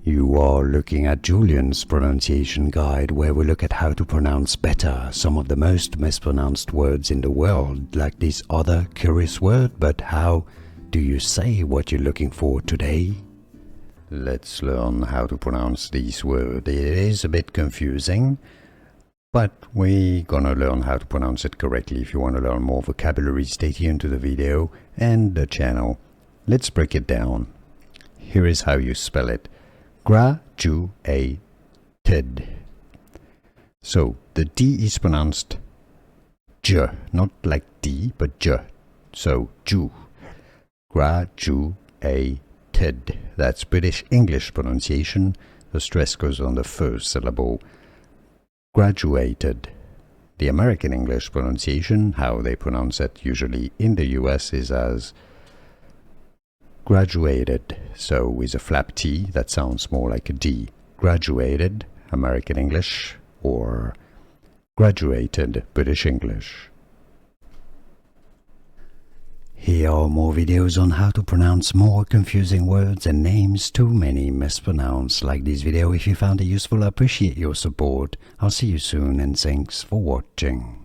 You are looking at Julian's pronunciation guide, where we look at how to pronounce better some of the most mispronounced words in the world, like this other curious word. But how do you say what you're looking for today? Let's learn how to pronounce this word. It is a bit confusing, but we're gonna learn how to pronounce it correctly. If you want to learn more vocabulary, stay tuned to the video and the channel. Let's break it down. Here is how you spell it. Graduated. So the D is pronounced J, not like D, but J. So Ju. Graduated. That's British English pronunciation. The stress goes on the first syllable. Graduated. The American English pronunciation, how they pronounce it usually in the US, is as graduated. So with a flap T, that sounds more like a D. Graduated, American English, or graduated, British English. Here are more videos on how to pronounce more confusing words and names too many mispronounced. Like this video if you found it useful. I appreciate your support. I'll see you soon and thanks for watching.